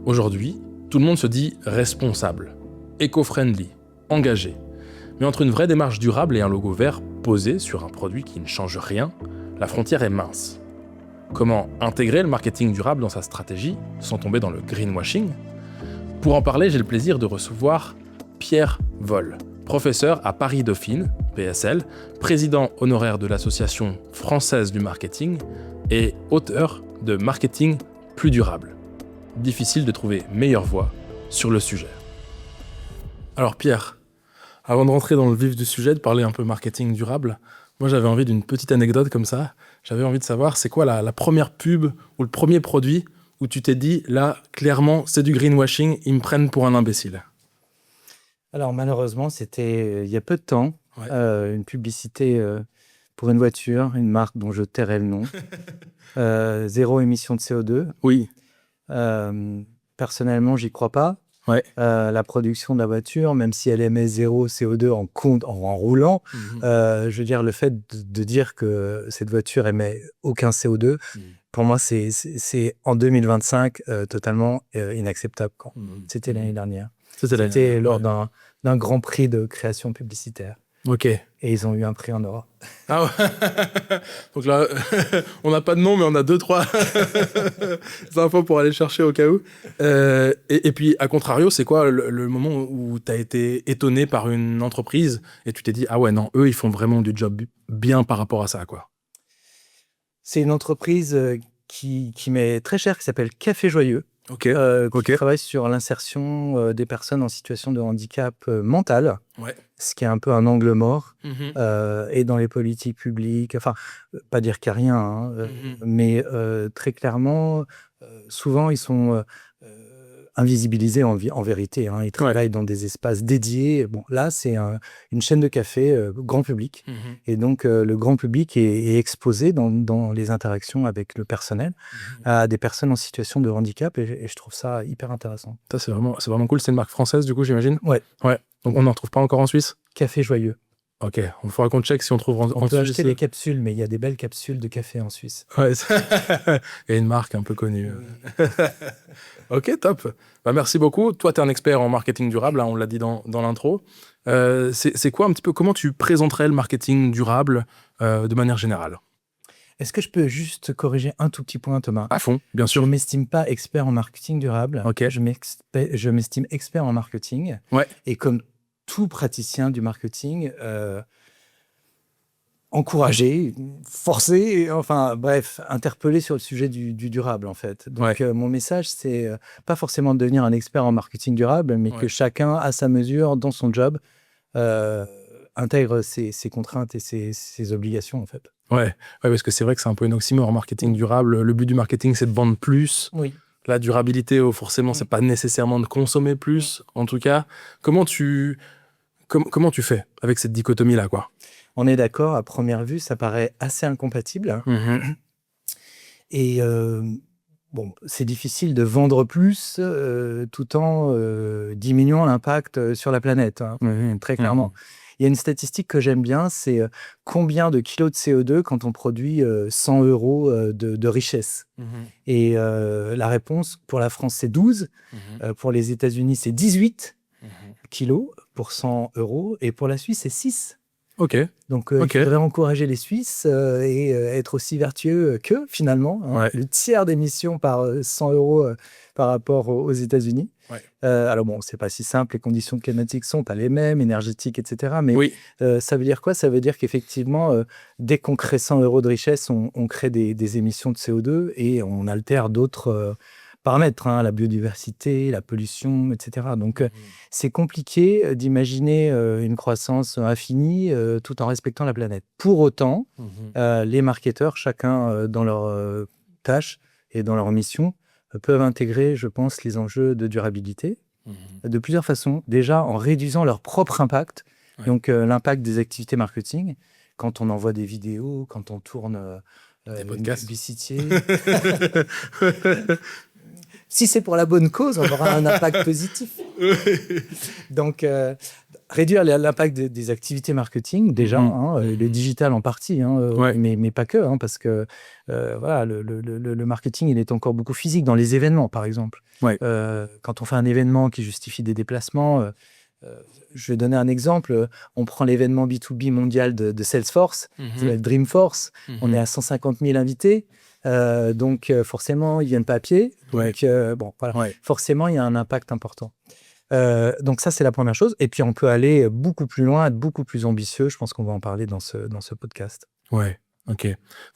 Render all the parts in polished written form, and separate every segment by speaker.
Speaker 1: Aujourd'hui, tout le monde se dit responsable, éco-friendly, engagé. Mais entre une vraie démarche durable et un logo vert posé sur un produit qui ne change rien, la frontière est mince. Comment intégrer le marketing durable dans sa stratégie sans tomber dans le greenwashing ? Pour en parler, j'ai le plaisir de recevoir Pierre Vol, professeur à Paris-Dauphine, PSL, président honoraire de l'Association française du marketing et auteur de Marketing plus durable. Difficile de trouver meilleure voix sur le sujet. Alors Pierre, avant de rentrer dans le vif du sujet, de parler un peu marketing durable, moi j'avais envie d'une petite anecdote comme ça. J'avais envie de savoir, c'est quoi la première pub ou le premier produit où tu t'es dit, là, clairement, c'est du greenwashing, ils me prennent pour un imbécile.
Speaker 2: Alors malheureusement, c'était il y a peu de temps,
Speaker 1: Ouais.
Speaker 2: une publicité pour une voiture, une marque dont je tairai le nom, zéro émission de CO2.
Speaker 1: Oui.
Speaker 2: Personnellement, j'y crois pas.
Speaker 1: Ouais.
Speaker 2: La production de la voiture, même si elle émet zéro CO2 en roulant, je veux dire, le fait de dire que cette voiture émet aucun CO2, pour moi, c'est en 2025 totalement inacceptable. C'était l'année dernière. C'était lors d'un grand prix de création publicitaire.
Speaker 1: Ok.
Speaker 2: Et ils ont eu un prix en or.
Speaker 1: Ah ouais. Donc là, on n'a pas de nom, mais on a 2-3 infos pour aller chercher au cas où. Et puis, à contrario, c'est quoi le moment où tu as été étonné par une entreprise et tu t'es dit, ah ouais, non, eux, ils font vraiment du job bien par rapport à ça, quoi.
Speaker 2: C'est une entreprise qui m'est très chère, qui s'appelle Café Joyeux.
Speaker 1: Ok.
Speaker 2: Qui travaille sur l'insertion des personnes en situation de handicap mental,
Speaker 1: Ouais.
Speaker 2: ce qui est un peu un angle mort, et dans les politiques publiques, enfin, pas dire qu'il n'y a rien, hein, mais très clairement, souvent, ils sont invisibilisés en vérité. Hein, ils travaillent dans des espaces dédiés. Bon, là, c'est une chaîne de café grand public, et donc le grand public est exposé dans les interactions avec le personnel à des personnes en situation de handicap, et je trouve ça hyper intéressant.
Speaker 1: Ça, c'est vraiment cool. C'est une marque française, du coup, j'imagine ?
Speaker 2: Ouais.
Speaker 1: Donc, on n'en retrouve pas encore en Suisse ?
Speaker 2: Café Joyeux.
Speaker 1: Ok, il faudra qu'on check si on trouve en Suisse.
Speaker 2: On peut acheter des capsules, mais il y a des belles capsules de café en Suisse.
Speaker 1: Ouais, et une marque un peu connue. Ok, top. Bah, merci beaucoup. Toi, tu es un expert en marketing durable, hein, on l'a dit dans l'intro. C'est quoi un petit peu, comment tu présenterais le marketing durable de manière générale ?
Speaker 2: Est-ce que je peux juste corriger un tout petit point, Thomas ?
Speaker 1: À fond, bien sûr.
Speaker 2: Je ne m'estime pas expert en marketing durable.
Speaker 1: Ok.
Speaker 2: Je m'estime expert en marketing.
Speaker 1: Ouais.
Speaker 2: Et comme tout praticien du marketing, encourager, forcer, enfin bref, interpeller sur le sujet du durable en fait. Donc mon message, c'est pas forcément de devenir un expert en marketing durable, mais que chacun, à sa mesure, dans son job, intègre ses contraintes et ses obligations en fait. Ouais,
Speaker 1: parce que c'est vrai que c'est un peu un oxymore en marketing durable. Le but du marketing, c'est de vendre plus.
Speaker 2: Oui.
Speaker 1: La durabilité, forcément, c'est pas nécessairement de consommer plus, en tout cas. Comment tu fais avec cette dichotomie-là, quoi ?
Speaker 2: On est d'accord, à première vue, ça paraît assez incompatible. Et bon, c'est difficile de vendre plus tout en diminuant l'impact sur la planète, hein, très clairement. Il y a une statistique que j'aime bien, c'est combien de kilos de CO2 quand on produit 100 euros de richesse. Et la réponse pour la France, c'est 12. Pour les États-Unis, c'est 18 kilos pour 100 euros. Et pour la Suisse, c'est 6.
Speaker 1: Ok.
Speaker 2: Donc, il faudrait encourager les Suisses et être aussi vertueux qu'eux, finalement. Hein. Le tiers d'émissions par 100 euros par rapport aux États-Unis. Alors, bon, c'est pas si simple. Les conditions climatiques sont pas les mêmes, énergétiques, etc. Mais ça veut dire quoi ? Ça veut dire qu'effectivement, dès qu'on crée 100 euros de richesse, on crée des émissions de CO2 et on altère d'autres paramètres, hein, la biodiversité, la pollution, etc. Donc, c'est compliqué d'imaginer une croissance infinie tout en respectant la planète. Pour autant, les marketeurs, chacun dans leur tâche et dans leur mission, peuvent intégrer, je pense, les enjeux de durabilité de plusieurs façons. Déjà, en réduisant leur propre impact, donc l'impact des activités marketing, quand on envoie des vidéos, quand on tourne
Speaker 1: des podcasts.
Speaker 2: Publicité. si c'est pour la bonne cause, on aura un impact positif. Donc, réduire l'impact des activités marketing, déjà, le digital en partie, mais pas que, parce que voilà, le marketing, il est encore beaucoup physique dans les événements, par exemple.
Speaker 1: Ouais.
Speaker 2: Quand on fait un événement qui justifie des déplacements, je vais donner un exemple. On prend l'événement B2B mondial de Salesforce, ça s'appelle Dreamforce. On est à 150 000 invités. Donc, forcément, ils ne viennent pas à pied. Donc, voilà. Forcément, il y a un impact important. Donc, ça, c'est la première chose. Et puis, on peut aller beaucoup plus loin, être beaucoup plus ambitieux. Je pense qu'on va en parler dans ce podcast.
Speaker 1: Ouais. Ok,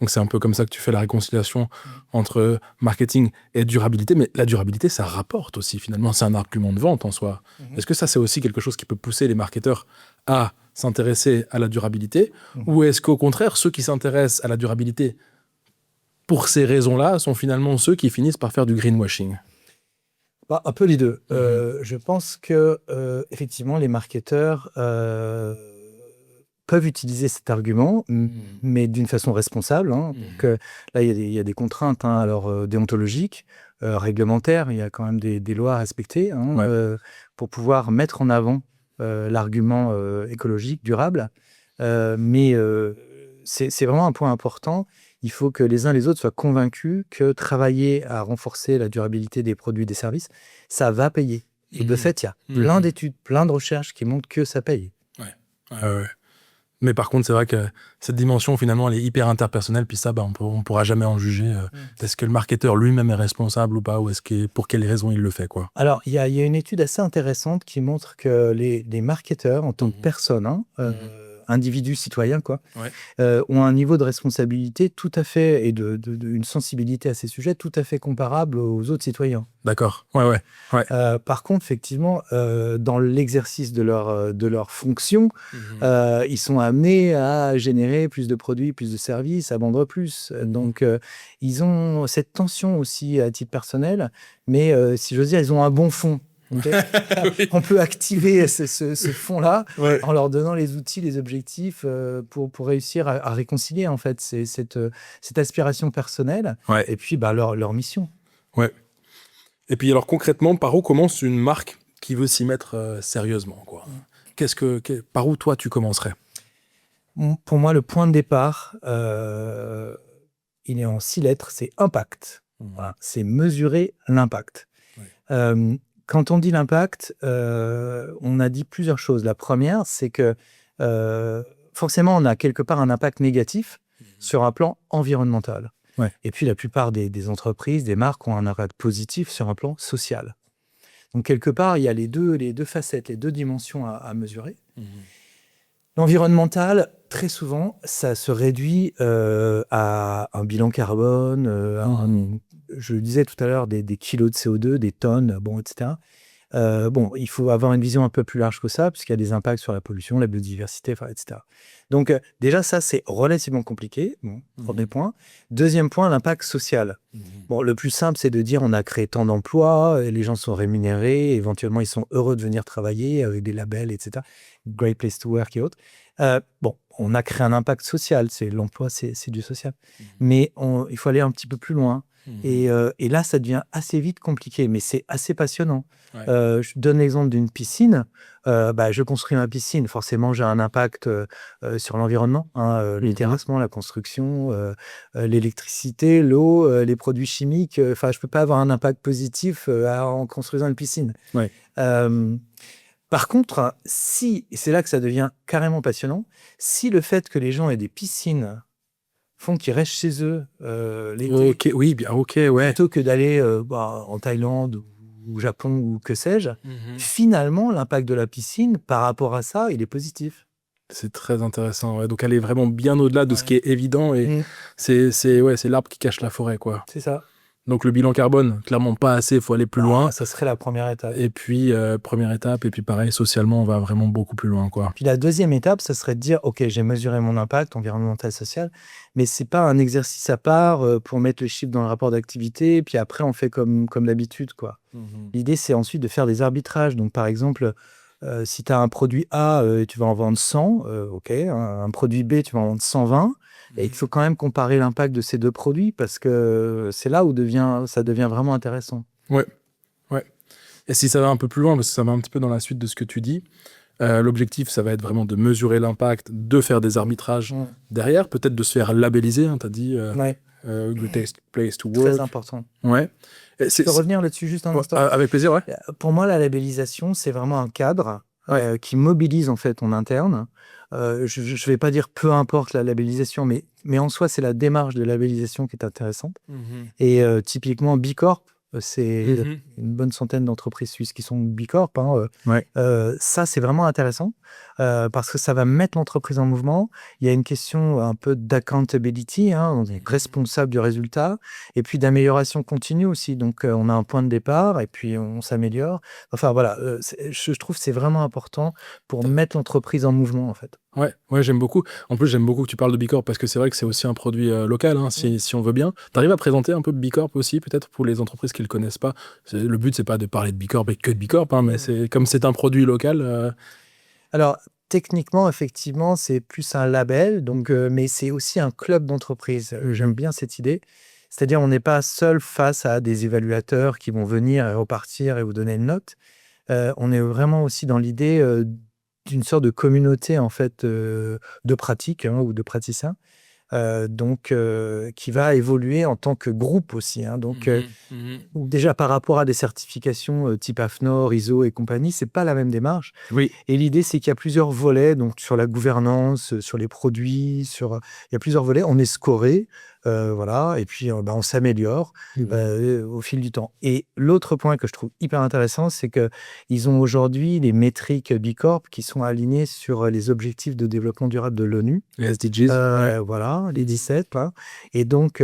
Speaker 1: donc c'est un peu comme ça que tu fais la réconciliation entre marketing et durabilité, mais la durabilité, ça rapporte aussi finalement, c'est un argument de vente en soi. Est-ce que ça, c'est aussi quelque chose qui peut pousser les marketeurs à s'intéresser à la durabilité, ou est-ce qu'au contraire, ceux qui s'intéressent à la durabilité pour ces raisons-là sont finalement ceux qui finissent par faire du greenwashing?
Speaker 2: Un peu les deux. Je pense que effectivement, les marketeurs peuvent utiliser cet argument, mais d'une façon responsable. Donc, là, il y a des contraintes alors, déontologiques, réglementaires. Il y a quand même des lois à respecter pour pouvoir mettre en avant l'argument écologique, durable. Mais c'est vraiment un point important. Il faut que les uns les autres soient convaincus que travailler à renforcer la durabilité des produits et des services, ça va payer. Et de fait, il y a plein d'études, plein de recherches qui montrent que ça paye.
Speaker 1: Ouais. Mais par contre, c'est vrai que cette dimension, finalement, elle est hyper interpersonnelle. Puis ça, on pourra jamais en juger. Est-ce que le marketeur lui-même est responsable ou pas, ou pour quelles raisons il le fait, quoi.
Speaker 2: Alors, il y a une étude assez intéressante qui montre que les marketeurs, en tant que personnes, individus citoyens, ont un niveau de responsabilité tout à fait et une sensibilité à ces sujets tout à fait comparable aux autres citoyens.
Speaker 1: D'accord. Ouais.
Speaker 2: Par contre, effectivement, dans l'exercice de leur fonction, ils sont amenés à générer plus de produits, plus de services, à vendre plus. Donc, ils ont cette tension aussi à titre personnel, mais si j'ose dire, ils ont un bon fond. Okay. On peut activer ce fond-là en leur donnant les outils, les objectifs pour réussir à réconcilier en fait cette aspiration personnelle et puis leur mission.
Speaker 1: Ouais. Et puis alors concrètement, par où commence une marque qui veut s'y mettre sérieusement, quoi. Par où toi tu commencerais?
Speaker 2: Pour moi, le point de départ, il est en 6 lettres, c'est impact. Voilà, c'est mesurer l'impact. Quand on dit l'impact, on a dit plusieurs choses. La première, c'est que forcément, on a quelque part un impact négatif sur un plan environnemental. Et puis, la plupart des entreprises, des marques ont un impact positif sur un plan social. Donc, quelque part, il y a les deux facettes, les deux dimensions à mesurer. L'environnemental, très souvent, ça se réduit à un bilan carbone, je le disais tout à l'heure, des kilos de CO2, des tonnes, etc. Il faut avoir une vision un peu plus large que ça, puisqu'il y a des impacts sur la pollution, la biodiversité, etc. Donc, déjà, ça, c'est relativement compliqué. Premier point. Deuxième point, l'impact social. Le plus simple, c'est de dire on a créé tant d'emplois, les gens sont rémunérés, éventuellement, ils sont heureux de venir travailler avec des labels, etc. Great Place to Work et autres. On a créé un impact social. L'emploi, c'est du social. Mais il faut aller un petit peu plus loin. Et là, ça devient assez vite compliqué, mais c'est assez passionnant. Je donne l'exemple d'une piscine. Je construis ma piscine. Forcément, j'ai un impact sur l'environnement. Le terrassement, la construction, l'électricité, l'eau, les produits chimiques. Je ne peux pas avoir un impact positif en construisant une piscine. Par contre, et c'est là que ça devient carrément passionnant, si le fait que les gens aient des piscines font qu'ils restent chez eux l'été, plutôt que d'aller en Thaïlande ou au Japon ou que sais-je, finalement, l'impact de la piscine par rapport à ça, il est positif.
Speaker 1: C'est très intéressant. Donc, elle est vraiment bien au-delà de ce qui est évident et c'est l'arbre qui cache la forêt, quoi.
Speaker 2: C'est ça.
Speaker 1: Donc, le bilan carbone, clairement pas assez, il faut aller plus loin.
Speaker 2: Ça serait la première étape.
Speaker 1: Et puis, première étape, et puis pareil, socialement, on va vraiment beaucoup plus loin, quoi.
Speaker 2: Puis la deuxième étape, ça serait de dire, OK, j'ai mesuré mon impact environnemental, social, mais c'est pas un exercice à part pour mettre le chiffre dans le rapport d'activité, puis après, on fait comme d'habitude, quoi. L'idée, c'est ensuite de faire des arbitrages. Donc, par exemple, si tu as un produit A, tu vas en vendre 100, OK. Un produit B, tu vas en vendre 120. Et il faut quand même comparer l'impact de ces deux produits parce que c'est là où ça devient vraiment intéressant.
Speaker 1: Ouais, ouais. Et si ça va un peu plus loin, parce que ça va un petit peu dans la suite de ce que tu dis, l'objectif, ça va être vraiment de mesurer l'impact, de faire des arbitrages derrière, peut-être de se faire labelliser, hein, tu as dit Greatest Place to Work.
Speaker 2: Très important.
Speaker 1: Ouais.
Speaker 2: Je peux revenir là-dessus juste un instant?
Speaker 1: Avec plaisir, ouais.
Speaker 2: Pour moi, la labellisation, c'est vraiment un cadre qui mobilise en fait en interne. Je ne vais pas dire peu importe la labellisation, mais en soi, c'est la démarche de labellisation qui est intéressante. Et typiquement, B Corp, c'est une bonne centaine d'entreprises suisses qui sont B Corp. Ça, c'est vraiment intéressant parce que ça va mettre l'entreprise en mouvement. Il y a une question un peu d'accountability, on est responsable du résultat, et puis d'amélioration continue aussi. Donc, on a un point de départ et puis on s'améliore. Enfin, voilà, je trouve que c'est vraiment important pour mettre l'entreprise en mouvement, en fait.
Speaker 1: Ouais, j'aime beaucoup. En plus, j'aime beaucoup que tu parles de B Corp parce que c'est vrai que c'est aussi un produit local, si on veut bien. Tu arrives à présenter un peu B Corp aussi, peut-être pour les entreprises qui ne le connaissent pas. Le but, c'est pas de parler de B Corp et que de B Corp, mais comme c'est un produit local.
Speaker 2: Alors, techniquement, effectivement, c'est plus un label, mais c'est aussi un club d'entreprise. J'aime bien cette idée. C'est-à-dire, on n'est pas seul face à des évaluateurs qui vont venir et repartir et vous donner une note. On est vraiment aussi dans l'idée d'une sorte de communauté en fait de pratiques ou de praticiens, qui va évoluer en tant que groupe aussi. Déjà par rapport à des certifications type AFNOR, ISO et compagnie, c'est pas la même démarche.
Speaker 1: Oui.
Speaker 2: Et l'idée, c'est qu'il y a plusieurs volets, donc sur la gouvernance, sur les produits, il y a plusieurs volets. On est scoré, voilà, et puis on s'améliore au fil du temps. Et l'autre point que je trouve hyper intéressant, c'est qu'ils ont aujourd'hui des métriques B Corp qui sont alignées sur les objectifs de développement durable de l'ONU.
Speaker 1: Les SDGs.
Speaker 2: Voilà, les 17. Là. Et donc,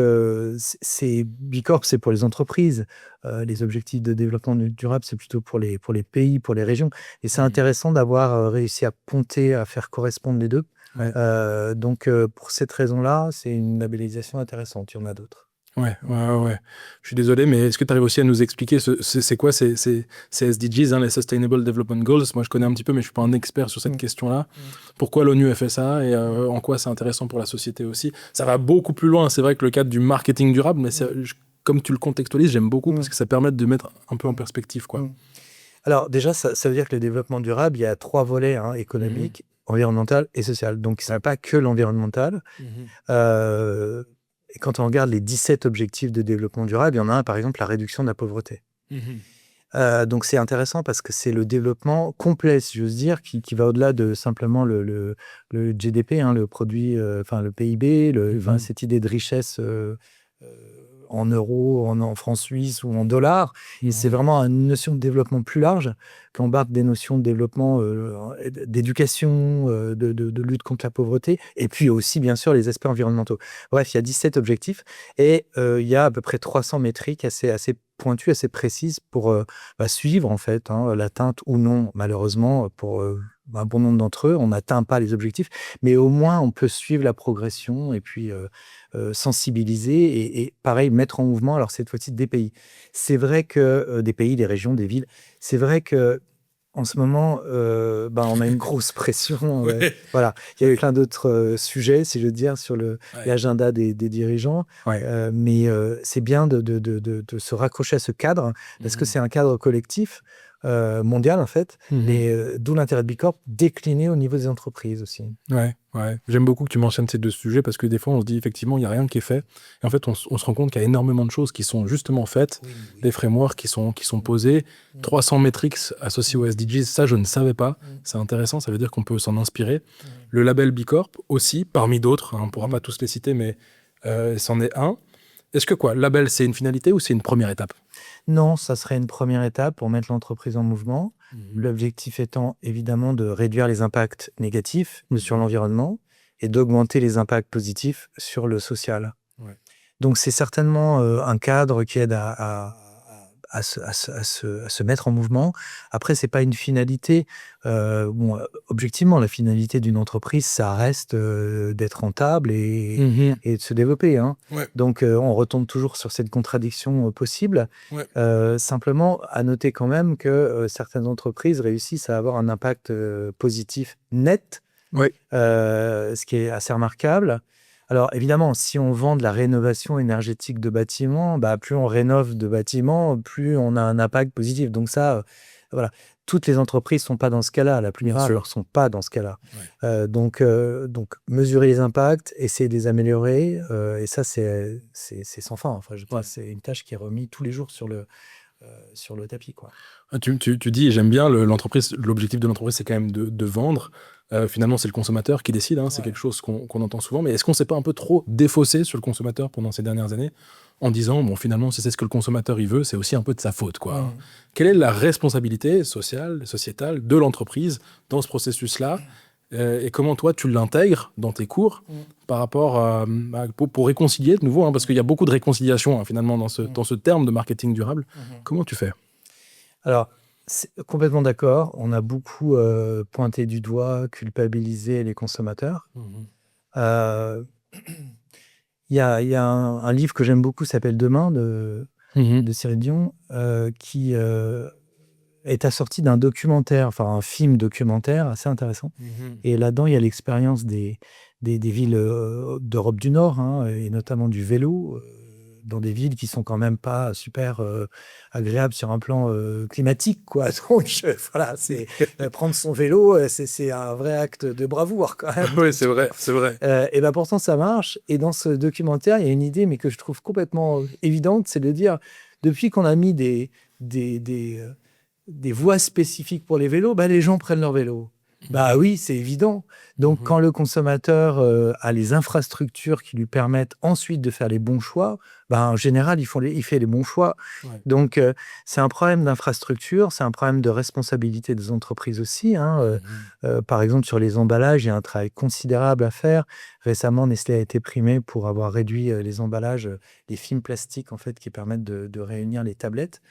Speaker 2: c'est B Corp, c'est pour les entreprises. Les objectifs de développement durable, c'est plutôt pour les pays, pour les régions. Et c'est intéressant d'avoir réussi à ponter, à faire correspondre les deux. Pour cette raison-là, c'est une labellisation intéressante. Il y en a d'autres.
Speaker 1: Ouais. Je suis désolé, mais est-ce que tu arrives aussi à nous expliquer c'est quoi ces SDGs, les Sustainable Development Goals? Moi, je connais un petit peu, mais je suis pas un expert sur cette question-là. Pourquoi l'ONU a fait ça et en quoi c'est intéressant pour la société aussi? Ça va beaucoup plus loin. C'est vrai que le cadre du marketing durable, mais comme tu le contextualises, j'aime beaucoup parce que ça permet de mettre un peu en perspective, quoi.
Speaker 2: Alors déjà, ça veut dire que le développement durable, il y a 3 volets, économique, environnemental et social. Donc, ce n'est pas que l'environnemental. Et quand on regarde les 17 objectifs de développement durable, il y en a un, par exemple, la réduction de la pauvreté. Donc, c'est intéressant parce que c'est le développement complet, si j'ose dire, qui va au-delà de simplement le GDP, le produit, le PIB, cette idée de richesse en euros, en francs suisses ou en dollars. Et c'est vraiment une notion de développement plus large qui embarque des notions de développement, d'éducation, de lutte contre la pauvreté, et puis aussi, bien sûr, les aspects environnementaux. Bref, il y a 17 objectifs et il y a à peu près 300 métriques assez pointues, assez précises pour suivre, en fait, l'atteinte ou non, malheureusement, pour un bon nombre d'entre eux. On n'atteint pas les objectifs, mais au moins, on peut suivre la progression et puis sensibiliser et pareil, mettre en mouvement, alors cette fois-ci, des pays. C'est vrai que des pays, des régions, des villes, c'est vrai que en ce moment, on a une grosse pression. Voilà. Il y a plein d'autres sujets, si je veux dire, sur l'agenda des dirigeants. Mais c'est bien de se raccrocher à ce cadre, parce que c'est un cadre collectif mondial, en fait. D'où l'intérêt de B Corp décliné au niveau des entreprises aussi.
Speaker 1: Ouais. J'aime beaucoup que tu mentionnes ces deux sujets parce que des fois, on se dit effectivement, il n'y a rien qui est fait. Et en fait, on se rend compte qu'il y a énormément de choses qui sont justement faites, des frameworks qui sont posés, 300 metrics associés aux SDGs, ça, je ne savais pas. C'est intéressant, ça veut dire qu'on peut s'en inspirer. Le label B Corp aussi, parmi d'autres, on ne pourra pas tous les citer, mais c'en est un. Est-ce que label, c'est une finalité ou c'est une première étape?
Speaker 2: Non, ça serait une première étape pour mettre l'entreprise en mouvement. L'objectif étant évidemment de réduire les impacts négatifs sur l'environnement et d'augmenter les impacts positifs sur le social. Donc, c'est certainement un cadre qui aide à se mettre en mouvement. Après, ce n'est pas une finalité. Objectivement, la finalité d'une entreprise, ça reste d'être rentable et de se développer. Donc, on retombe toujours sur cette contradiction possible. Simplement, à noter quand même que certaines entreprises réussissent à avoir un impact positif net, ce qui est assez remarquable. Alors, évidemment, si on vend de la rénovation énergétique de bâtiments, plus on rénove de bâtiments, plus on a un impact positif. Donc ça, voilà. Toutes les entreprises ne sont pas dans ce cas-là. La plupart ne sont pas dans ce cas-là. Ouais. Donc, mesurer les impacts, essayer de les améliorer, et ça, c'est sans fin. Enfin, je crois que c'est une tâche qui est remise tous les jours sur le tapis, quoi.
Speaker 1: Tu dis, et j'aime bien, l'objectif de l'entreprise, c'est quand même de vendre. Finalement, c'est le consommateur qui décide, c'est quelque chose qu'on entend souvent. Mais est-ce qu'on ne s'est pas un peu trop défaussé sur le consommateur pendant ces dernières années en disant, bon, finalement, si c'est ce que le consommateur il veut, c'est aussi un peu de sa faute, quoi. Quelle est la responsabilité sociale, sociétale de l'entreprise dans ce processus-là et comment toi, tu l'intègres dans tes cours par rapport pour réconcilier de nouveau, parce qu'il y a beaucoup de réconciliation finalement dans ce terme de marketing durable. Comment tu fais ?
Speaker 2: Alors, complètement d'accord. On a beaucoup pointé du doigt, culpabilisé les consommateurs. Il y a un livre que j'aime beaucoup, s'appelle Demain, de Cyril Dion, qui est assorti d'un documentaire, enfin un film documentaire assez intéressant. Et là-dedans, il y a l'expérience des villes d'Europe du Nord, et notamment du vélo, dans des villes qui sont quand même pas super agréables sur un plan climatique, quoi. Donc voilà, c'est prendre son vélo, c'est un vrai acte de bravoure quand même.
Speaker 1: Oui, c'est vrai, c'est vrai.
Speaker 2: Et pourtant ça marche. Et dans ce documentaire, il y a une idée, mais que je trouve complètement évidente, c'est de dire depuis qu'on a mis des voies spécifiques pour les vélos, les gens prennent leur vélo. Oui, c'est évident. Donc, quand le consommateur a les infrastructures qui lui permettent ensuite de faire les bons choix, en général, il fait les bons choix. Ouais. Donc, c'est un problème d'infrastructure, c'est un problème de responsabilité des entreprises aussi. Par exemple, sur les emballages, il y a un travail considérable à faire. Récemment, Nestlé a été primé pour avoir réduit les emballages, les films plastiques en fait, qui permettent de réunir les tablettes.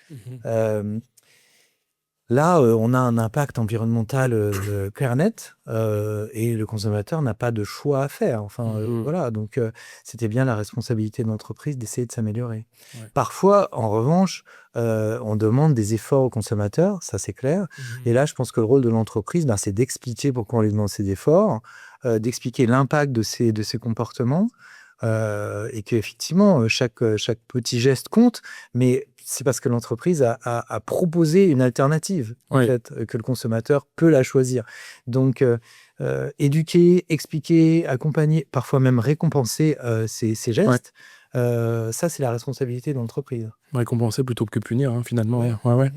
Speaker 2: Là, on a un impact environnemental clair net et le consommateur n'a pas de choix à faire. Enfin, voilà. Donc, c'était bien la responsabilité de l'entreprise d'essayer de s'améliorer. Ouais. Parfois, en revanche, on demande des efforts aux consommateurs, ça c'est clair. Et là, je pense que le rôle de l'entreprise, c'est d'expliquer pourquoi on lui demande ces efforts, d'expliquer l'impact de ces comportements. Et qu'effectivement, chaque petit geste compte, mais c'est parce que l'entreprise a proposé une alternative, en fait, que le consommateur peut la choisir. Donc, éduquer, expliquer, accompagner, parfois même récompenser ces gestes, ça, c'est la responsabilité de l'entreprise.
Speaker 1: Récompenser plutôt que punir, finalement. Ouais.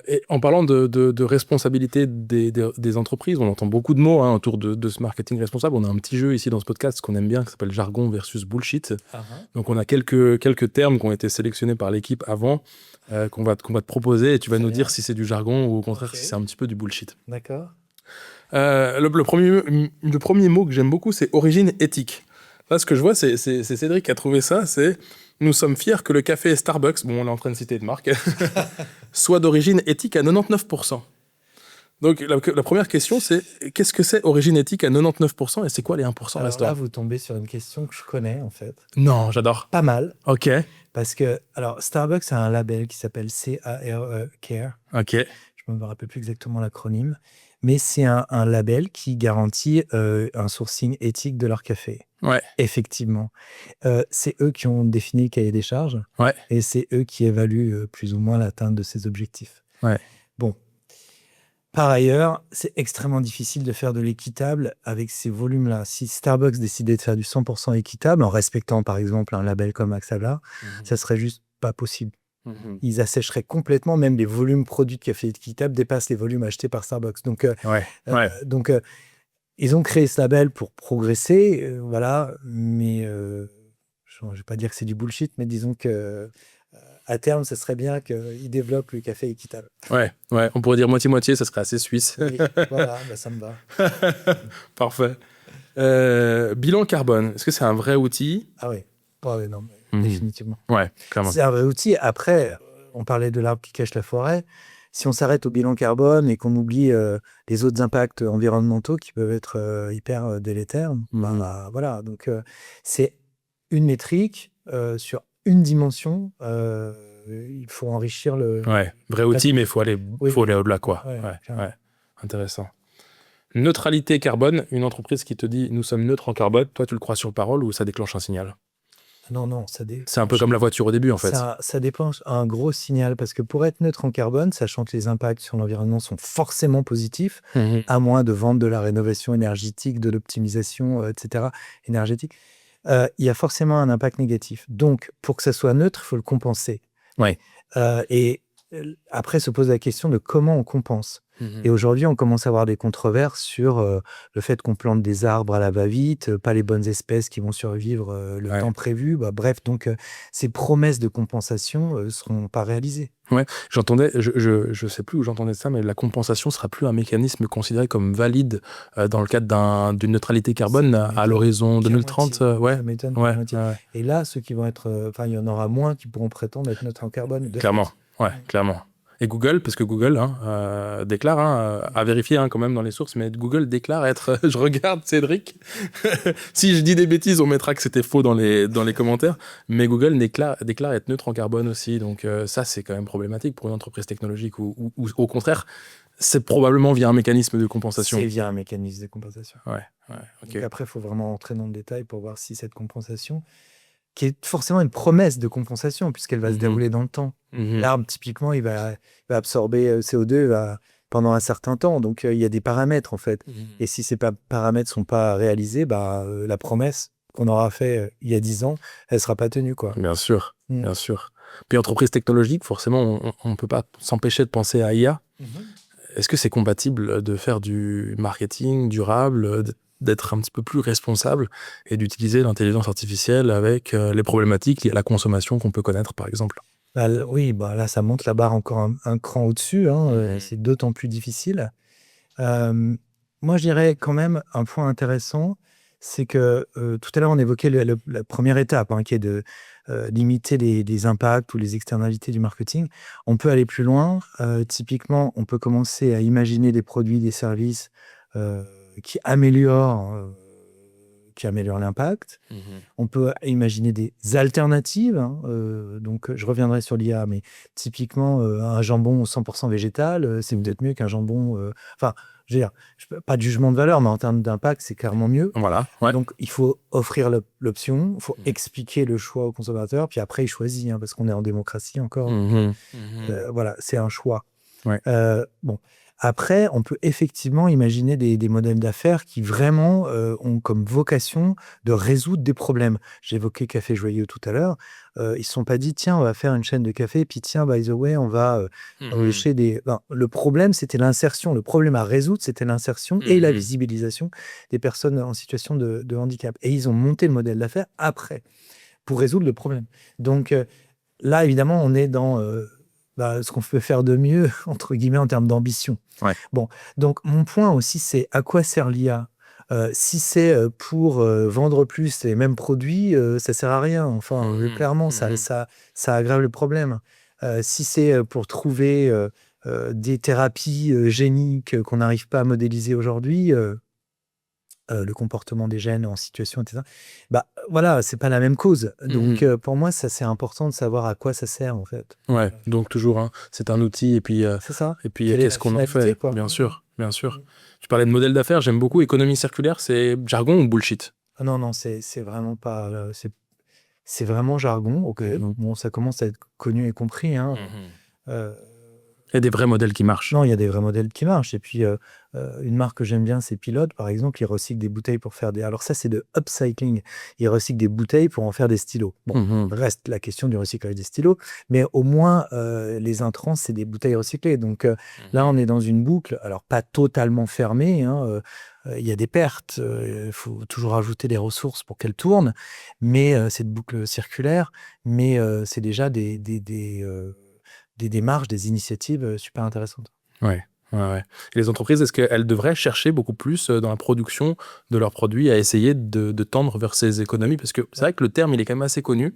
Speaker 1: Et en parlant de responsabilité des entreprises, on entend beaucoup de mots autour de ce marketing responsable. On a un petit jeu ici dans ce podcast qu'on aime bien, qui s'appelle jargon versus bullshit. Donc on a quelques termes qui ont été sélectionnés par l'équipe avant, qu'on va te proposer, et tu vas nous dire si c'est du jargon ou au contraire si c'est un petit peu du bullshit.
Speaker 2: D'accord.
Speaker 1: Le premier mot que j'aime beaucoup, c'est origine éthique. Là, ce que je vois, c'est Cédric qui a trouvé ça, c'est « Nous sommes fiers que le café Starbucks, bon, on est en train de citer de marque, soit d'origine éthique à 99%. » Donc, la première question, c'est qu'est-ce que c'est origine éthique à 99% et c'est quoi les 1% restants ?
Speaker 2: Là, vous tombez sur une question que je connais, en fait.
Speaker 1: Non, j'adore.
Speaker 2: Pas mal.
Speaker 1: Ok.
Speaker 2: Parce que, alors, Starbucks a un label qui s'appelle CARE, Care.
Speaker 1: Ok.
Speaker 2: Je ne me rappelle plus exactement l'acronyme. Mais c'est un label qui garantit un sourcing éthique de leur café.
Speaker 1: Ouais.
Speaker 2: Effectivement. C'est eux qui ont défini le cahier des charges.
Speaker 1: Ouais.
Speaker 2: Et c'est eux qui évaluent plus ou moins l'atteinte de ces objectifs.
Speaker 1: Ouais.
Speaker 2: Bon. Par ailleurs, c'est extrêmement difficile de faire de l'équitable avec ces volumes-là. Si Starbucks décidait de faire du 100% équitable, en respectant par exemple un label comme Axabla, ça serait juste pas possible. Ils assècheraient complètement, même les volumes produits de café équitable dépassent les volumes achetés par Starbucks. Donc, ils ont créé ce label pour progresser, voilà. Mais je ne vais pas dire que c'est du bullshit, mais disons que à terme, ce serait bien qu'ils développent le café équitable.
Speaker 1: Ouais, on pourrait dire moitié-moitié, ça serait assez suisse.
Speaker 2: Oui, voilà, ça me va.
Speaker 1: Parfait. Bilan carbone, est-ce que c'est un vrai outil ?
Speaker 2: Ah oui, non, définitivement.
Speaker 1: Ouais, clairement.
Speaker 2: C'est un vrai outil. Après, on parlait de l'arbre qui cache la forêt. Si on s'arrête au bilan carbone et qu'on oublie les autres impacts environnementaux qui peuvent être hyper délétères, voilà. Donc, c'est une métrique sur une dimension. Il faut enrichir le...
Speaker 1: Ouais, vrai outil, mais il faut aller au-delà, quoi.
Speaker 2: Ouais.
Speaker 1: Intéressant. Neutralité carbone, une entreprise qui te dit « nous sommes neutres en carbone », toi tu le crois sur parole ou ça déclenche un signal?
Speaker 2: Non,
Speaker 1: C'est un peu comme la voiture au début en fait.
Speaker 2: Ça déclenche un gros signal parce que pour être neutre en carbone, sachant que les impacts sur l'environnement sont forcément positifs, à moins de vendre de la rénovation énergétique, de l'optimisation, etc., énergétique, il y a forcément un impact négatif. Donc, pour que ça soit neutre, il faut le compenser.
Speaker 1: Ouais.
Speaker 2: Et après se pose la question de comment on compense. Et aujourd'hui, on commence à avoir des controverses sur le fait qu'on plante des arbres à la va-vite, pas les bonnes espèces qui vont survivre le temps prévu. Bref, donc ces promesses de compensation ne seront pas réalisées.
Speaker 1: Ouais, j'entendais, je sais plus où j'entendais ça, mais la compensation sera plus un mécanisme considéré comme valide dans le cadre d'une neutralité carbone à l'horizon 2030.
Speaker 2: Ça m'étonne. Et là, ceux qui vont être, il y en aura moins qui pourront prétendre être neutres en carbone.
Speaker 1: Clairement, clairement. Et Google, parce que Google déclare, à vérifier quand même dans les sources, mais Google déclare être... je regarde Cédric. Si je dis des bêtises, on mettra que c'était faux dans les commentaires. Mais Google déclare être neutre en carbone aussi. Donc ça, c'est quand même problématique pour une entreprise technologique ou au contraire, c'est probablement via un mécanisme de compensation.
Speaker 2: C'est via un mécanisme de compensation.
Speaker 1: Okay.
Speaker 2: Donc après, il faut vraiment entrer dans le détail pour voir si cette compensation... qui est forcément une promesse de compensation, puisqu'elle va se dérouler dans le temps. L'arbre, typiquement, il va absorber CO2 pendant un certain temps. Donc, il y a des paramètres, en fait. Et si ces paramètres ne sont pas réalisés, la promesse qu'on aura fait il y a 10 ans, elle ne sera pas tenue, quoi.
Speaker 1: Bien sûr, bien sûr. Puis, entreprise technologique, forcément, on ne peut pas s'empêcher de penser à IA. Est-ce que c'est compatible de faire du marketing durable, d'être un petit peu plus responsable et d'utiliser l'intelligence artificielle avec les problématiques liées à la consommation qu'on peut connaître, par exemple?
Speaker 2: Oui, là, ça monte la barre encore un cran au-dessus. C'est d'autant plus difficile. Moi, je dirais quand même un point intéressant, c'est que tout à l'heure, on évoquait la première étape, qui est de limiter les impacts ou les externalités du marketing. On peut aller plus loin. Typiquement, on peut commencer à imaginer des produits, des services qui améliorent l'impact. On peut imaginer des alternatives. Donc, je reviendrai sur l'IA, mais typiquement, un jambon 100% végétal, c'est peut-être mieux qu'un jambon... je veux dire, pas de jugement de valeur, mais en termes d'impact, c'est clairement mieux.
Speaker 1: Voilà.
Speaker 2: Donc, il faut offrir l'option, il faut expliquer le choix au consommateur, puis après, il choisit, parce qu'on est en démocratie encore. Voilà, c'est un choix. Bon. Après, on peut effectivement imaginer des modèles d'affaires qui vraiment ont comme vocation de résoudre des problèmes. J'évoquais Café Joyeux tout à l'heure. Ils ne se sont pas dit, tiens, on va faire une chaîne de café, puis tiens, by the way, on va empêcher des... Non, le problème, c'était l'insertion. Le problème à résoudre, c'était l'insertion et la visibilisation des personnes en situation de handicap. Et ils ont monté le modèle d'affaires après, pour résoudre le problème. Donc là, évidemment, on est dans... ce qu'on peut faire de mieux, entre guillemets, en termes d'ambition. Bon, donc mon point aussi, c'est à quoi sert l'IA ? Si c'est pour vendre plus les mêmes produits, ça sert à rien. Enfin, clairement, ça aggrave le problème. Si c'est pour trouver des thérapies géniques qu'on n'arrive pas à modéliser aujourd'hui, le comportement des gènes en situation, etc. Voilà, c'est pas la même cause. Donc, pour moi, ça, c'est important de savoir à quoi ça sert, en fait.
Speaker 1: Ouais, donc toujours, c'est un outil, et puis,
Speaker 2: c'est ça.
Speaker 1: Et puis qu'est-ce qu'on en fait, quoi. Bien sûr. Tu parlais de modèle d'affaires, j'aime beaucoup. Économie circulaire, c'est jargon ou bullshit?
Speaker 2: Non, c'est vraiment pas... c'est vraiment jargon. Ok, donc bon, ça commence à être connu et compris.
Speaker 1: Il y a des vrais modèles qui marchent.
Speaker 2: Non, il y a des vrais modèles qui marchent. Et puis, une marque que j'aime bien, c'est Pilote, par exemple. Ils recyclent des bouteilles pour faire des... Alors ça, c'est de upcycling. Ils recyclent des bouteilles pour en faire des stylos. Bon, reste la question du recyclage des stylos. Mais au moins, les intrants, c'est des bouteilles recyclées. Donc là, on est dans une boucle, alors pas totalement fermée. Il y a des pertes. Il faut toujours ajouter des ressources pour qu'elles tournent. Mais cette boucle circulaire, mais c'est déjà des démarches, des initiatives super intéressantes.
Speaker 1: Ouais. Et les entreprises, est-ce qu'elles devraient chercher beaucoup plus dans la production de leurs produits à essayer de tendre vers ces économies? Parce que c'est vrai que le terme, il est quand même assez connu.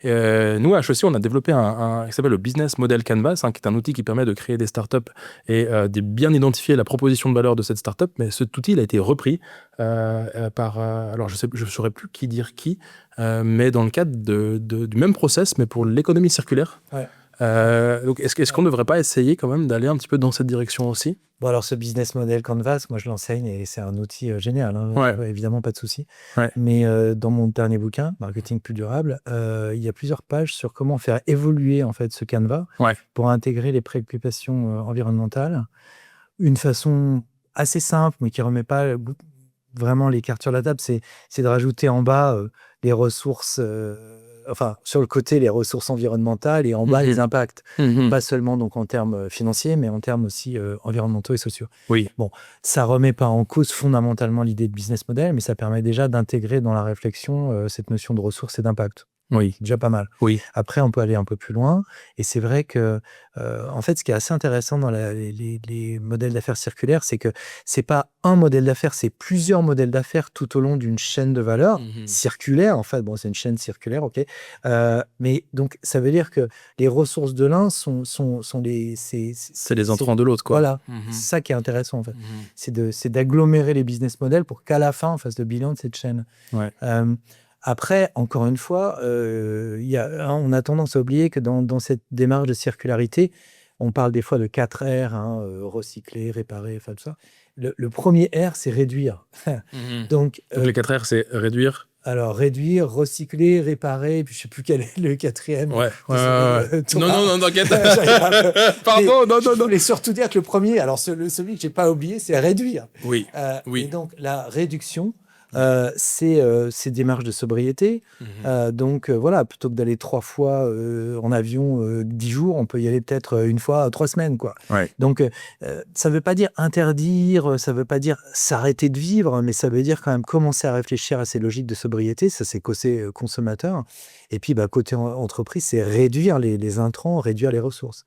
Speaker 1: Nous, à HEC, on a développé un qui s'appelle le Business Model Canvas, qui est un outil qui permet de créer des startups et de bien identifier la proposition de valeur de cette startup. Mais cet outil, il a été repris par... alors, je ne saurais plus qui dire qui, mais dans le cadre du même process, mais pour l'économie circulaire. Donc, est-ce qu'on ne devrait pas essayer quand même d'aller un petit peu dans cette direction aussi?
Speaker 2: Bon, alors ce business model Canvas, moi je l'enseigne et c'est un outil génial, hein, évidemment pas de souci. Mais dans mon dernier bouquin, Marketing plus durable, il y a plusieurs pages sur comment faire évoluer en fait ce Canva pour intégrer les préoccupations environnementales. Une façon assez simple, mais qui ne remet pas vraiment les cartes sur la table, c'est de rajouter en bas les ressources, sur le côté, les ressources environnementales et en bas, les impacts. Pas seulement donc, en termes financiers, mais en termes aussi environnementaux et sociaux.
Speaker 1: Oui.
Speaker 2: Bon, ça ne remet pas en cause fondamentalement l'idée de business model, mais ça permet déjà d'intégrer dans la réflexion cette notion de ressources et d'impact.
Speaker 1: Oui.
Speaker 2: Déjà pas mal.
Speaker 1: Oui.
Speaker 2: Après, on peut aller un peu plus loin. Et c'est vrai que, en fait, ce qui est assez intéressant dans les modèles d'affaires circulaires, c'est que c'est pas un modèle d'affaires, c'est plusieurs modèles d'affaires tout au long d'une chaîne de valeur circulaire. En fait, bon, c'est une chaîne circulaire, ok. Mais donc, ça veut dire que les ressources de l'un sont les...
Speaker 1: C'est les entrants de l'autre, quoi.
Speaker 2: Voilà. C'est ça qui est intéressant, en fait. C'est d'agglomérer les business models pour qu'à la fin, on fasse le bilan de cette chaîne.
Speaker 1: Ouais.
Speaker 2: Après, encore une fois, on a tendance à oublier que dans cette démarche de circularité, on parle des fois de 4 R, recycler, réparer, enfin tout ça. Le premier R, c'est réduire. Donc,
Speaker 1: les 4 R, c'est réduire.
Speaker 2: Alors, réduire, recycler, réparer, puis je ne sais plus quel est le quatrième.
Speaker 1: Non, t'inquiète. Pardon, non.
Speaker 2: Je voulais surtout dire que le premier, alors celui que je n'ai pas oublié, c'est réduire.
Speaker 1: Oui.
Speaker 2: Et donc, la réduction, c'est ces démarches de sobriété. Donc voilà, plutôt que d'aller 3 fois en avion 10 jours, on peut y aller peut-être une fois 3 semaines, quoi. Donc ça ne veut pas dire interdire, ça ne veut pas dire s'arrêter de vivre, mais ça veut dire quand même commencer à réfléchir à ces logiques de sobriété. Ça, c'est côté consommateur. Et puis côté entreprise, c'est réduire les intrants, réduire les ressources.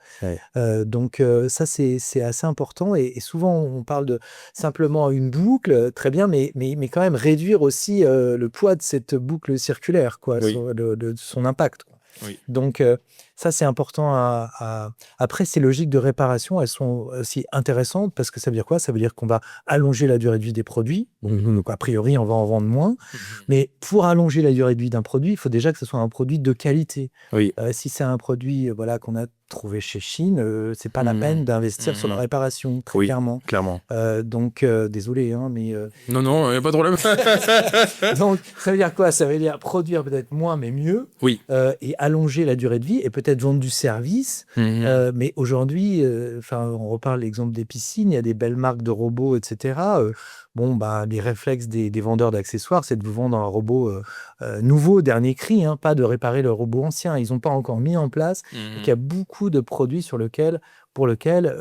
Speaker 2: Donc ça, c'est assez important. Et souvent, on parle de simplement une boucle, très bien, mais quand même réduire aussi le poids de cette boucle circulaire, quoi, de son impact, quoi. Donc ça, c'est important. Après, ces logiques de réparation, elles sont aussi intéressantes parce que ça veut dire quoi? Ça veut dire qu'on va allonger la durée de vie des produits. Donc a priori, on va en vendre moins. Mais pour allonger la durée de vie d'un produit, il faut déjà que ce soit un produit de qualité. Si c'est un produit qu'on a trouvé chez Chine, c'est pas la peine d'investir sur la réparation, très clairement. Donc, désolé, mais...
Speaker 1: Non, il n'y a pas de problème.
Speaker 2: Donc, ça veut dire quoi? Ça veut dire produire peut-être moins, mais mieux. Et allonger la durée de vie et peut-être vendre du service. Mais aujourd'hui, on reparle l'exemple des piscines, il y a des belles marques de robots, etc. Les réflexes des vendeurs d'accessoires, c'est de vous vendre un robot nouveau, dernier cri, pas de réparer le robot ancien. Ils n'ont pas encore mis en place. Donc, il y a beaucoup de produits pour lequel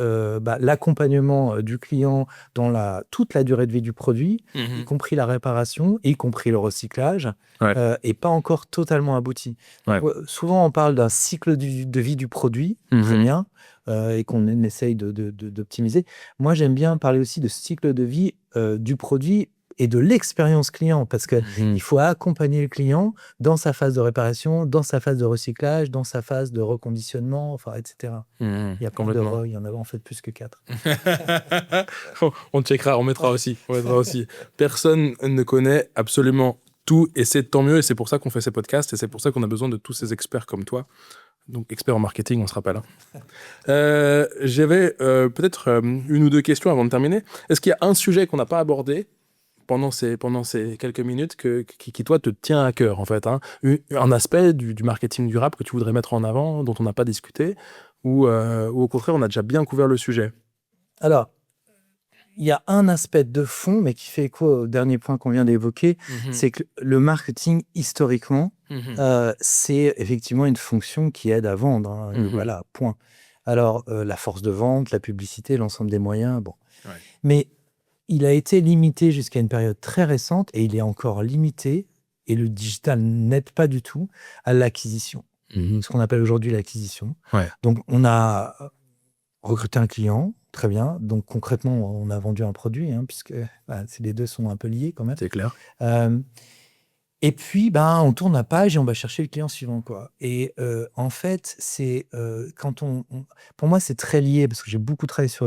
Speaker 2: l'accompagnement du client dans toute la durée de vie du produit, y compris la réparation, y compris le recyclage, n'est pas encore totalement abouti. Donc, souvent, on parle d'un cycle de vie du produit, très bien, et qu'on essaye d'optimiser. Moi, j'aime bien parler aussi de cycle de vie du produit et de l'expérience client, parce qu'il faut accompagner le client dans sa phase de réparation, dans sa phase de recyclage, dans sa phase de reconditionnement, etc. Il y a plein de il y en a en fait plus que 4.
Speaker 1: On checkera, on mettra aussi. Personne ne connaît absolument tout, et c'est tant mieux, et c'est pour ça qu'on fait ces podcasts, et c'est pour ça qu'on a besoin de tous ces experts comme toi. Donc, expert en marketing, on se rappelle. J'avais peut-être une ou deux questions avant de terminer. Est-ce qu'il y a un sujet qu'on n'a pas abordé pendant ces quelques minutes qui toi, te tient à cœur, en fait, un aspect du marketing durable que tu voudrais mettre en avant, dont on n'a pas discuté, ou au contraire, on a déjà bien couvert le sujet?
Speaker 2: Alors, il y a un aspect de fond, mais qui fait écho au dernier point qu'on vient d'évoquer, c'est que le marketing, historiquement, c'est effectivement une fonction qui aide à vendre. Voilà, point. Alors, la force de vente, la publicité, l'ensemble des moyens, bon. Mais il a été limité jusqu'à une période très récente, et il est encore limité, et le digital n'aide pas du tout, à l'acquisition. Ce qu'on appelle aujourd'hui l'acquisition. Donc, on a recruté un client, très bien. Donc, concrètement, on a vendu un produit, puisque les deux sont un peu liés quand même.
Speaker 1: C'est clair.
Speaker 2: Et puis, on tourne la page et on va chercher le client suivant, quoi. Et en fait, c'est quand pour moi, c'est très lié, parce que j'ai beaucoup travaillé sur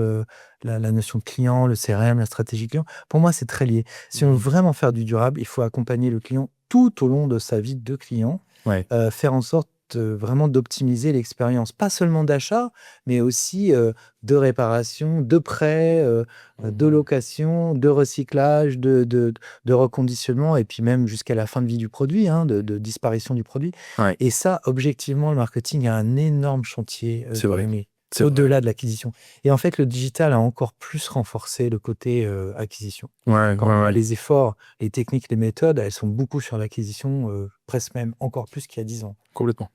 Speaker 2: la notion de client, le CRM, la stratégie client. Pour moi, c'est très lié. Si on veut vraiment faire du durable, il faut accompagner le client tout au long de sa vie de client, faire en sorte vraiment d'optimiser l'expérience, pas seulement d'achat, mais aussi de réparation, de prêt, de location, de recyclage, de reconditionnement, et puis même jusqu'à la fin de vie du produit, de disparition du produit.
Speaker 1: Ouais.
Speaker 2: Et ça, objectivement, le marketing a un énorme chantier
Speaker 1: C'est vrai.
Speaker 2: au-delà de l'acquisition. Et en fait, le digital a encore plus renforcé le côté acquisition. Les efforts, les techniques, les méthodes, elles sont beaucoup sur l'acquisition, presque même encore plus qu'il y a 10 ans.
Speaker 1: Complètement.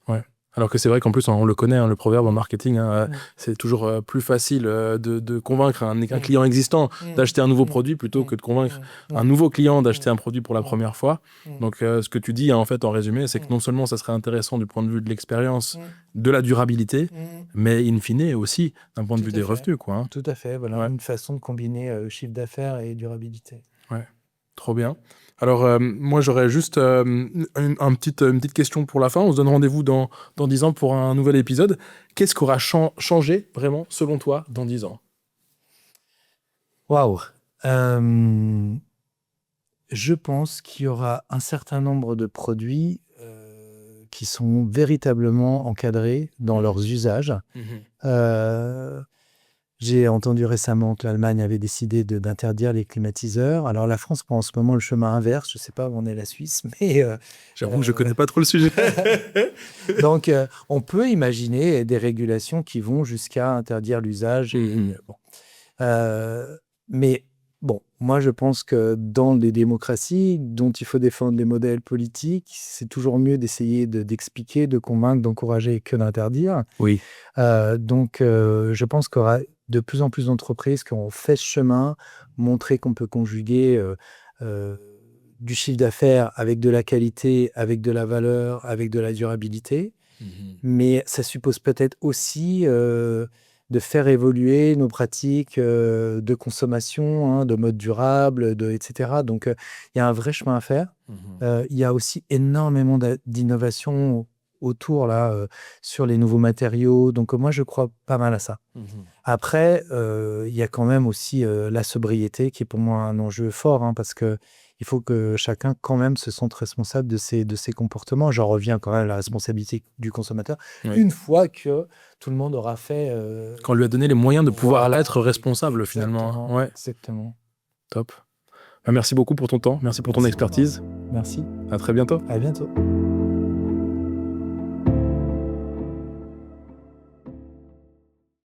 Speaker 1: Ouais. Alors que c'est vrai qu'en plus, on le connaît, le proverbe en marketing, c'est toujours plus facile de convaincre un client existant d'acheter un nouveau produit plutôt que de convaincre un nouveau client d'acheter un produit pour la première fois. Donc, ce que tu dis, en fait, en résumé, c'est que non seulement ça serait intéressant du point de vue de l'expérience, de la durabilité, mais in fine aussi d'un point de vue des revenus, quoi.
Speaker 2: Tout à fait, voilà, une façon de combiner chiffre d'affaires et durabilité.
Speaker 1: Ouais, trop bien. Alors, moi, j'aurais juste une petite question pour la fin. On se donne rendez-vous dans 10 ans pour un nouvel épisode. Qu'est-ce qui aura changé, vraiment, selon toi, dans 10 ans ?
Speaker 2: Waouh ! Je pense qu'il y aura un certain nombre de produits qui sont véritablement encadrés dans leurs usages. J'ai entendu récemment que l'Allemagne avait décidé d'interdire les climatiseurs. Alors la France prend en ce moment le chemin inverse. Je ne sais pas où en est la Suisse, mais...
Speaker 1: J'avoue que je ne connais pas trop le sujet.
Speaker 2: Donc, on peut imaginer des régulations qui vont jusqu'à interdire l'usage. Mais bon, moi je pense que dans des démocraties dont il faut défendre les modèles politiques, c'est toujours mieux d'essayer d'expliquer, de convaincre, d'encourager que d'interdire.
Speaker 1: Oui.
Speaker 2: Donc, je pense qu'il y aura de plus en plus d'entreprises qui ont fait ce chemin, montrer qu'on peut conjuguer du chiffre d'affaires avec de la qualité, avec de la valeur, avec de la durabilité. Mais ça suppose peut-être aussi de faire évoluer nos pratiques de consommation, de mode durable, etc. Donc, il y a un vrai chemin à faire. Il y a aussi énormément d'innovation autour là sur les nouveaux matériaux. Donc, moi, je crois pas mal à ça. Après, il y a quand même aussi la sobriété qui est pour moi un enjeu fort, parce que il faut que chacun quand même se sente responsable de ses comportements. J'en reviens quand même à la responsabilité du consommateur. Une fois que tout le monde aura fait...
Speaker 1: Qu'on lui a donné les moyens de pouvoir être responsable finalement. Ouais.
Speaker 2: Exactement.
Speaker 1: Top. Merci beaucoup pour ton temps. Merci pour ton expertise.
Speaker 2: Merci.
Speaker 1: À très bientôt.
Speaker 2: À bientôt.